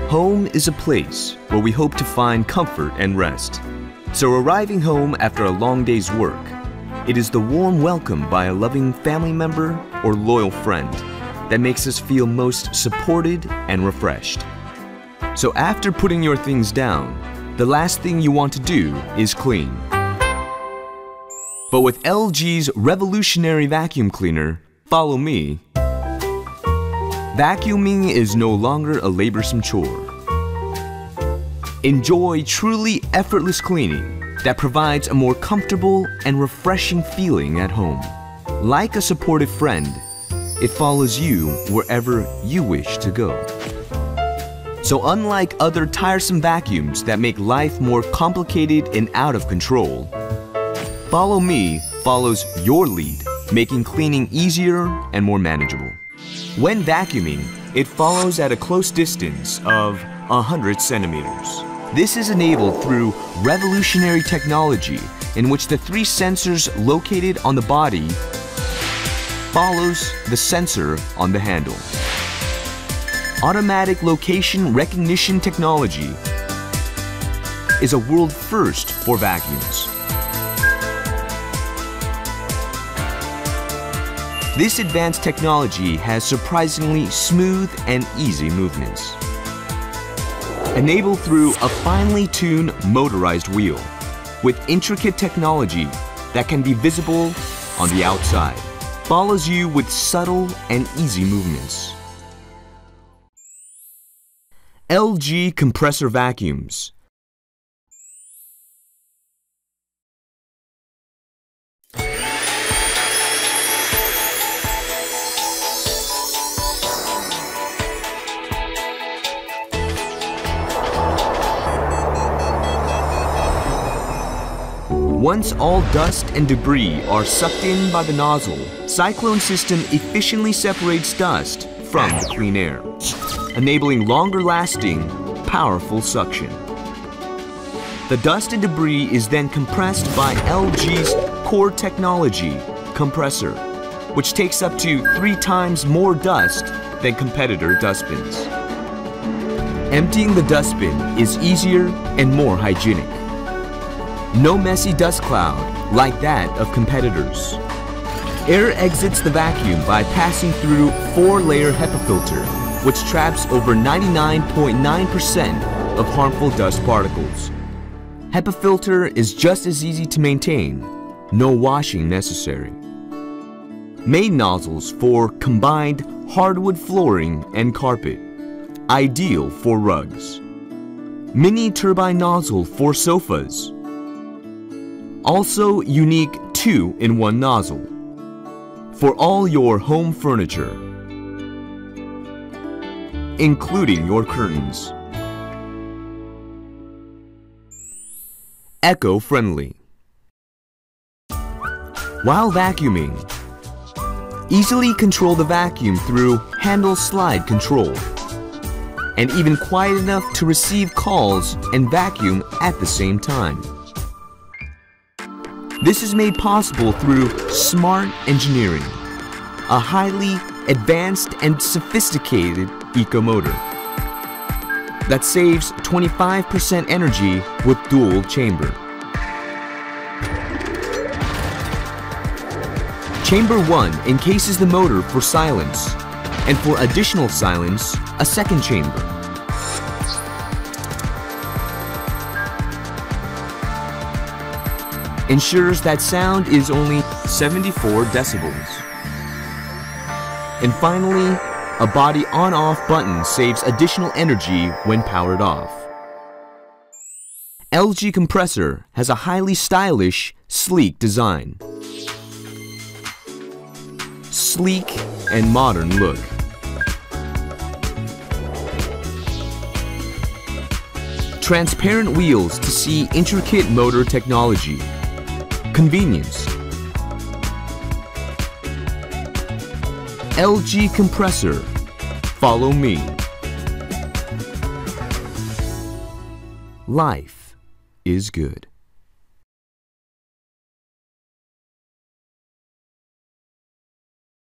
Home is a place where we hope to find comfort and rest. So arriving home after a long day's work, it is the warm welcome by a loving family member or loyal friend that makes us feel most supported and refreshed. So after putting your things down, the last thing you want to do is clean. But with LG's revolutionary vacuum cleaner, follow me, vacuuming is no longer a laborsome chore. Enjoy truly effortless cleaning that provides a more comfortable and refreshing feeling at home. Like a supportive friend, it follows you wherever you wish to go. So unlike other tiresome vacuums that make life more complicated and out of control, Follow Me follows your lead, making cleaning easier and more manageable. When vacuuming, it follows at a close distance of 100 centimeters. This is enabled through revolutionary technology in which the 3 sensors located on the body follows the sensor on the handle. Automatic location recognition technology is a world first for vacuums. This advanced technology has surprisingly smooth and easy movements. Enabled through a finely tuned motorized wheel with intricate technology that can be visible on the outside. Follows you with subtle and easy movements. LG compressor vacuums. Once all dust and debris are sucked in by the nozzle, Cyclone system efficiently separates dust from the clean air, enabling longer-lasting, powerful suction. The dust and debris is then compressed by LG's core technology compressor, which takes up to 3 times more dust than competitor dustbins. Emptying the dustbin is easier and more hygienic. No messy dust cloud like that of competitors. Air exits the vacuum by passing through 4-layer HEPA filter, which traps over 99.9% of harmful dust particles. HEPA filter is just as easy to maintain, no washing necessary. Main nozzles for combined hardwood flooring and carpet, ideal for rugs. Mini turbine nozzle for sofas. Also unique 2-in-1 nozzle for all your home furniture, including your curtains. Eco-friendly. While vacuuming, easily control the vacuum through handle slide control, and even quiet enough to receive calls and vacuum at the same time. This is made possible through smart engineering, a highly advanced and sophisticated eco-motor that saves 25% energy with dual chamber. Chamber 1 encases the motor for silence, and for additional silence, a second chamber. Ensures that sound is only 74 decibels. And finally, a body on-off button saves additional energy when powered off. LG compressor has a highly stylish, sleek design. Sleek and modern look. Transparent wheels to see intricate motor technology. Convenience. LG compressor. Follow me. Life is good.